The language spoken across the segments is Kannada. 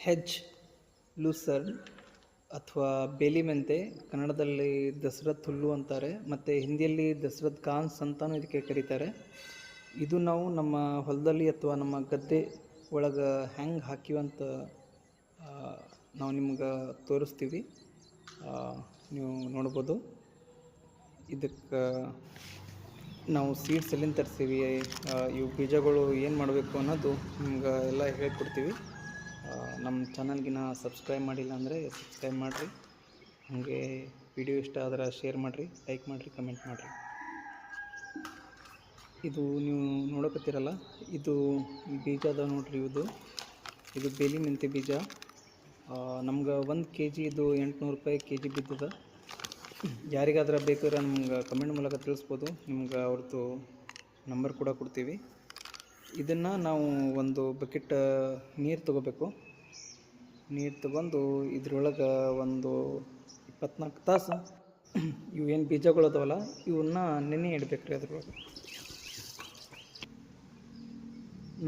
ಹೆಜ್ ಲೂಸರ್ನ್ ಅಥವಾ ಬೇಲಿ ಮೆಂತೆ, ಕನ್ನಡದಲ್ಲಿ ದಸರಥ್ ಹುಲ್ಲು ಅಂತಾರೆ, ಮತ್ತು ಹಿಂದಿಯಲ್ಲಿ ದಸರಥ್ ಕಾನ್ಸ್ ಅಂತಲೂ ಇದಕ್ಕೆ ಕರೀತಾರೆ. ಇದು ನಾವು ನಮ್ಮ ಹೊಲದಲ್ಲಿ ಅಥವಾ ನಮ್ಮ ಗದ್ದೆ ಒಳಗೆ ಹೆಂಗೆ ಹಾಕಿವಂತ ನಾವು ನಿಮ್ಗೆ ತೋರಿಸ್ತೀವಿ. ನೀವು ನೋಡ್ಬೋದು. ಇದಕ್ಕೆ ನಾವು ಸೀಡ್ಸ್ ಎಲ್ಲಿಂದ ತರಿಸ್ತೀವಿ, ಇವು ಬೀಜಗಳು ಏನು ಮಾಡಬೇಕು ಅನ್ನೋದು ನಿಮ್ಗೆ ಎಲ್ಲ ಹೇಳ್ಕೊಡ್ತೀವಿ. ನಮ್ಮ ಚಾನಲ್ಗಿನ ಸಬ್ಸ್ಕ್ರೈಬ್ ಮಾಡಿಲ್ಲ ಅಂದರೆ ಸಬ್ಸ್ಕ್ರೈಬ್ ಮಾಡಿರಿ. ಹಾಗೆ ವಿಡಿಯೋ ಇಷ್ಟ ಆದ್ರೆ ಶೇರ್ ಮಾಡಿರಿ, ಲೈಕ್ ಮಾಡಿರಿ, ಕಮೆಂಟ್ ಮಾಡಿರಿ. ಇದು ನೀವು ನೋಡಕತ್ತೀರಲ್ಲ, ಇದು ಬೀಜ ಅದ ನೋಡ್ರಿ. ಇದು ಬೇಲಿ ಮೆಂತೆ ಬೀಜ. ನಮ್ಗೆ 1 kg ಇದು 800 ರೂಪಾಯಿ kg ಬಿದ್ದದ. ಯಾರಿಗಾದ್ರೆ ಬೇಕಾದ್ರೆ ನಮ್ಗೆ ಕಮೆಂಟ್ ಮೂಲಕ ತಿಳಿಸ್ಬೋದು. ನಿಮ್ಗೆ ಅವ್ರದ್ದು ನಂಬರ್ ಕೂಡ ಕೊಡ್ತೀವಿ. ಇದನ್ನು ನಾವು ಒಂದು ಬಕೆಟ್ ನೀರು ತೊಗೋಬೇಕು. ನೀರು ತೊಗೊಂಡು ಇದ್ರೊಳಗೆ ಒಂದು 24 ತಾಸು ಇವು ಏನು ಬೀಜಗಳು ಅದಾವಲ್ಲ ಇವನ್ನ ನೆನೆ ಇಡಬೇಕು ರೀ. ಅದ್ರೊಳಗೆ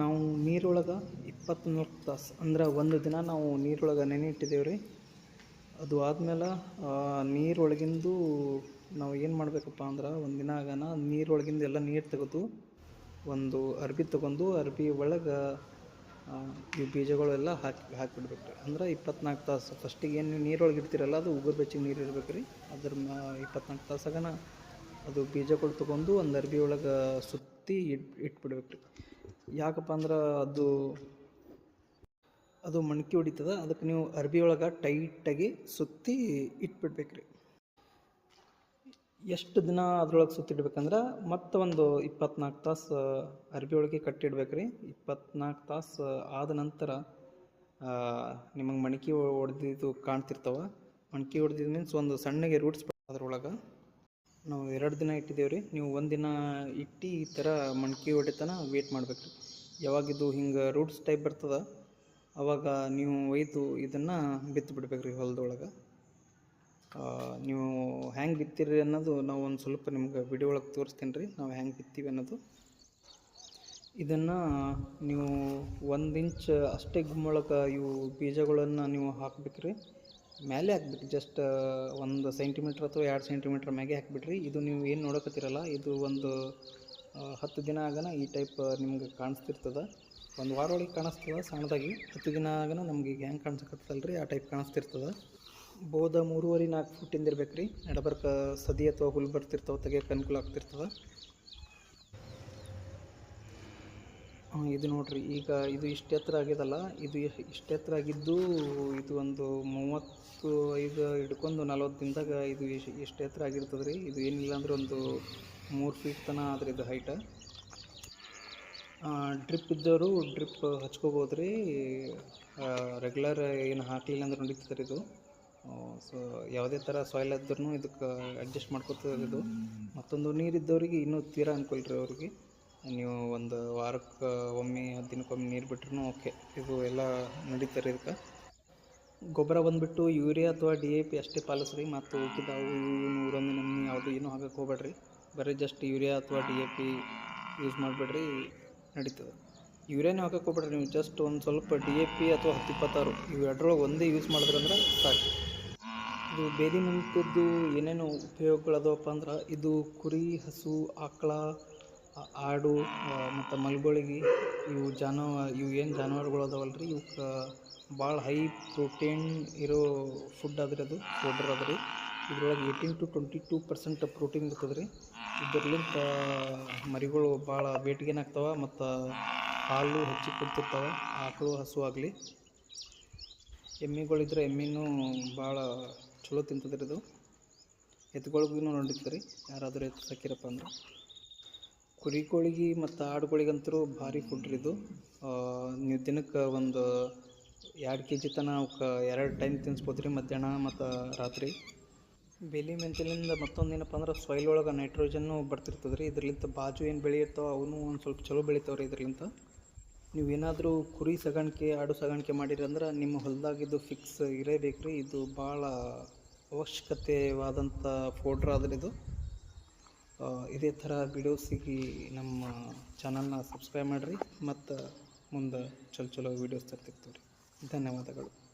ನಾವು ನೀರೊಳಗೆ 24 ತಾಸು ಅಂದ್ರೆ ಒಂದು ದಿನ ನಾವು ನೀರೊಳಗೆ ನೆನೆ ಇಟ್ಟಿದ್ದೇವೆ ರೀ. ಅದು ಆದಮೇಲೆ ನೀರೊಳಗಿಂದು ನಾವು ಏನು ಮಾಡಬೇಕಪ್ಪ ಅಂದ್ರೆ, ಒಂದು ದಿನ ಆಗನ ನೀರೊಳಗಿಂದ ಎಲ್ಲ ನೀರು ತೆಗೆದು ಒಂದು ಅರ್ಬಿ ತೊಗೊಂಡು ಅರ್ಬಿ ಒಳಗೆ ಈ ಬೀಜಗಳೆಲ್ಲ ಹಾಕಿಬಿಡ್ಬೇಕು ರೀ. ಅಂದ್ರೆ 24 ತಾಸು ಫಸ್ಟಿಗೆ ಏನು ನೀರೊಳಗೆ ಇಡ್ತೀರಲ್ಲ ಅದು ಉಗುರು ಬೆಚ್ಚಗೆ ನೀರು ಇರ್ಬೇಕು ರೀ. ಅದ್ರ 24 ತಾಸಾಗನ ಅದು ಬೀಜಗಳು ತೊಗೊಂಡು ಒಂದು ಅರ್ಬಿ ಒಳಗೆ ಸುತ್ತಿ ಇಟ್ಬಿಡ್ಬೇಕು ರೀ. ಯಾಕಪ್ಪ ಅಂದ್ರೆ ಅದು ಮೊಣಕೆ ಹೊಡಿತದ. ಅದಕ್ಕೆ ನೀವು ಅರ್ಬಿ ಒಳಗೆ ಟೈಟಾಗಿ ಸುತ್ತಿ ಇಟ್ಬಿಡ್ಬೇಕು ರೀ. ಎಷ್ಟು ದಿನ ಅದ್ರೊಳಗೆ ಸುತ್ತಿಡ್ಬೇಕಂದ್ರೆ ಮತ್ತೆ ಒಂದು 24 ತಾಸು ಅರ್ಬಿ ಒಳಗೆ ಕಟ್ಟಿಡ್ಬೇಕು ರೀ. 24 ತಾಸು ಆದ ನಂತರ ನಿಮಗೆ ಮಣಕೆ ಹೊಡೆದಿದ್ದು ಕಾಣ್ತಿರ್ತಾವ. ಮಣಕೆ ಹೊಡೆದಿದ್ದು ಮೀನ್ಸ್ ಒಂದು ಸಣ್ಣಗೆ ರೂಟ್ಸ್ ಅದ್ರೊಳಗೆ. ನಾವು 2 ದಿನ ಇಟ್ಟಿದ್ದೇವೆ ರೀ. ನೀವು 1 ದಿನ ಇಟ್ಟು ಈ ಥರ ಮಣಕೆ ಹೊಡಿತನ ವೇಟ್ ಮಾಡ್ಬೇಕು ರೀ. ಯಾವಾಗಿದು ಹಿಂಗೆ ರೂಟ್ಸ್ ಟೈಪ್ ಬರ್ತದ ಅವಾಗ ನೀವು ಒಯ್ದು ಇದನ್ನು ಬಿತ್ತು ಬಿಡ್ಬೇಕು ರೀ ಹೊಲದೊಳಗೆ. ನೀವು ಹೆಂಗೆ ಬಿತ್ತೀರಿ ಅನ್ನೋದು ನಾವು ಒಂದು ಸ್ವಲ್ಪ ನಿಮ್ಗೆ ವಿಡಿಯೋ ಒಳಗೆ ತೋರಿಸ್ತೀನಿ ರೀ, ನಾವು ಹೆಂಗೆ ಬಿತ್ತೀವಿ ಅನ್ನೋದು. ಇದನ್ನು ನೀವು 1 ಇಂಚ್ ಅಷ್ಟೇ ಗುಮ್ಮೊಳಗೆ ಇವು ಬೀಜಗಳನ್ನು ನೀವು ಹಾಕ್ಬೇಕ್ರಿ. ಮೇಲೆ ಹಾಕ್ಬೇಕು, ಜಸ್ಟ್ 1 ಸೆಂಟಿಮೀಟ್ರ್ ಅಥವಾ 2 ಸೆಂಟಿಮೀಟ್ರ್ ಮ್ಯಾಗೆ ಹಾಕಿಬಿಡ್ರಿ. ಇದು ನೀವು ಏನು ನೋಡಕತ್ತೀರಲ್ಲ ಇದು ಒಂದು 10 ದಿನ ಆಗನ ಈ ಟೈಪ್ ನಿಮ್ಗೆ ಕಾಣಿಸ್ತಿರ್ತದೆ. 1 ವಾರ ಒಳಗೆ ಕಾಣಿಸ್ತದೆ ಸಣ್ಣದಾಗಿ. 10 ದಿನ ಆಗನ ನಮ್ಗೆ ಈಗ ಹೆಂಗೆ ಕಾಣಿಸಕತ್ತಲ್ಲ ರೀ ಆ ಟೈಪ್ ಕಾಣಿಸ್ತಿರ್ತದೆ. ಬೋಧ 3-4 ಫುಟ್ಟಿಂದ ಇರ್ಬೇಕು ರೀ. ನಡಬರ್ಕ ಸದಿ ಅಥವಾ ಹುಲ್ಲು ಬರ್ತಿರ್ತಾವೆ, ತೆಗಿಯೋಕೆ ಅನುಕೂಲ ಆಗ್ತಿರ್ತದೆ. ಇದು ನೋಡಿರಿ, ಈಗ ಇದು ಇಷ್ಟು ಎತ್ತರ ಆಗಿದಲ್ಲ, ಇದು ಇಷ್ಟು ಎತ್ತರ ಆಗಿದ್ದು ಇದು ಒಂದು 35 ಹಿಡ್ಕೊಂಡು 40 ದಿನದಾಗ ಇದು ಎಷ್ಟು ಎತ್ತರ ಆಗಿರ್ತದೆ ರೀ. ಇದು ಏನಿಲ್ಲ ಅಂದ್ರೆ ಒಂದು 3 ಫೀಟ್ ತನಕ ಆದ್ರೆ ಇದು ಹೈಟ. ಡ್ರಿಪ್ ಇದ್ದವರು ಡ್ರಿಪ್ ಹಚ್ಕೋಬೋದು ರೀ. ರೆಗ್ಯುಲರ್ ಏನು ಹಾಕಲಿಲ್ಲ ಅಂದ್ರೆ ನಡೀತದೆ ರೀ ಇದು. ಸೊ ಯಾವುದೇ ಥರ ಸಾಯಿಲ್ ಇದ್ರೂ ಇದಕ್ಕೆ ಅಡ್ಜಸ್ಟ್ ಮಾಡ್ಕೋತದೆ ಇದು. ಮತ್ತೊಂದು ನೀರಿದ್ದವರಿಗೆ ಇನ್ನೂ ತೀರಾ ಅನುಕೂಲ ರೀ. ಅವ್ರಿಗೆ ನೀವು ಒಂದು ವಾರಕ್ಕೆ ಒಮ್ಮೆ 10 ದಿನಕ್ಕೊಮ್ಮೆ ನೀರು ಬಿಟ್ರೂ ಓಕೆ, ಇದು ಎಲ್ಲ ನಡೀತಾರೆ. ಇದಕ್ಕೆ ಗೊಬ್ಬರ ಬಂದುಬಿಟ್ಟು ಯೂರಿಯಾ ಅಥವಾ DAP ಅಷ್ಟೇ ಪಾಲಿಸ್ರಿ. ಮತ್ತು ಉಳಿದಾವು ನೂರೊಂದು ನಮೂನಿ ಯಾವುದು ಏನೂ ಹಾಕಕ್ಕೆ ಹೋಗ್ಬೇಡ್ರಿ. ಬರೀ ಜಸ್ಟ್ ಯೂರಿಯಾ ಅಥವಾ DAP ಯೂಸ್ ಮಾಡಿಬಿಡ್ರಿ, ನಡೀತದೆ. ಯೂರಿಯಾನೇ ಹಾಕಕ್ಕೆ ಹೋಗ್ಬೇಡ್ರಿ ನೀವು. ಜಸ್ಟ್ ಒಂದು ಸ್ವಲ್ಪ DAP ಅಥವಾ 10-26 ಇವು ಎರಡರೊಳಗೆ ಒಂದೇ ಯೂಸ್ ಮಾಡಿದ್ರಂದ್ರೆ ಸಾಕು. ಇದು ಬೇಲಿ ಮೆಂತ್ಯದ್ದು ಏನೇನು ಉಪಯೋಗಗಳದವಪ್ಪ ಅಂದ್ರೆ, ಇದು ಕುರಿ, ಹಸು, ಆಕಳ, ಆಡು ಮತ್ತು ಮಲ್ಗಳಿಗೆ ಇವು ಏನು ಜಾನುವಾರುಗಳು ಅದಾವಲ್ಲ ರೀ, ಇವಕ್ಕೆ ಭಾಳ ಹೈ ಪ್ರೋಟೀನ್ ಇರೋ ಫುಡ್ ಅದ್ರಿ. ಅದು ಪೌಡ್ರ್ ಅದ ರೀ. ಇದ್ರೊಳಗೆ 18 to 22% ಪ್ರೋಟೀನ್ ಇರ್ತದೆ ರೀ. ಇದರ್ಲಿಂತ ಮರಿಗಳು ಭಾಳ ವೇಟ್ ಗೇನ್ ಆಗ್ತಾವೆ ಮತ್ತು ಹಾಲು ಹೆಚ್ಚಿಗೆ ಕೊಡ್ತಿರ್ತಾವೆ. ಆಕಳು, ಹಸು ಆಗಲಿ. ಎಮ್ಮೆಗಳಿದ್ರೆ ಎಮ್ಮೆನೂ ಭಾಳ ಚಲೋ ತಿಂತದ್ರಿ ಇದು. ಎತ್ತುಗಳಿಗೂ ನಡೀತದೆ ರೀ, ಯಾರಾದರೂ ಎತ್ತು ಸಾಕಿರಪ್ಪ ಅಂದ್ರೆ. ಕುರಿಗಳಿಗೆ ಮತ್ತು ಆಡುಗಳಿಗಂತೂ ಭಾರಿ ಫುಡ್ ರೀ ಇದು. ನೀವು ದಿನಕ್ಕೆ ಒಂದು 2 kg ತನಕ ಅವಕ್ಕೆ 2 ಟೈಮ್ ತಿನ್ನಿಸ್ಬೋದು ರೀ, ಮಧ್ಯಾಹ್ನ ಮತ್ತು ರಾತ್ರಿ. ಬೇಲಿ ಮೆಂತ್ಯಲಿಂದ ಮತ್ತೊಂದು ಏನಪ್ಪ ಅಂದ್ರೆ ಸಾಯಿಲ್ ಒಳಗೆ ನೈಟ್ರೋಜನ್ನು ಬರ್ತಿರ್ತದೆ ರೀ. ಇದ್ರಲಿಂತ ಬಾಜು ಏನು ಬೆಳೆ ಇರ್ತಾವೆ ಅವನು ಒಂದು ಸ್ವಲ್ಪ ಚಲೋ ಬೆಳಿತಾವೆ ರೀ ಇದ್ರಲಿಂತ. ನೀವೇನಾದರೂ ಕುರಿ ಸಾಗಾಣಿಕೆ, ಆಡು ಸಾಗಾಣಿಕೆ ಮಾಡಿರಂದ್ರೆ ನಿಮ್ಮ ಹೊಲದಾಗಿದ್ದು ಫಿಕ್ಸ್ ಇರಬೇಕು ರೀ. ಇದು ಭಾಳ ಅವಶ್ಯಕತೆವಾದಂಥ ಪೌಡ್ರ್ ಆದ್ರೆ ಇದು. ಇದೇ ಥರ ವಿಡಿಯೋಸಿಗೆ ನಮ್ಮ ಚಾನಲ್ನ ಸಬ್ಸ್ಕ್ರೈಬ್ ಮಾಡಿರಿ. ಮತ್ತು ಮುಂದೆ ಚಲೋ ವೀಡಿಯೋಸ್ ತರ್ತಿರ್ತೀವಿ ರೀ. ಧನ್ಯವಾದಗಳು.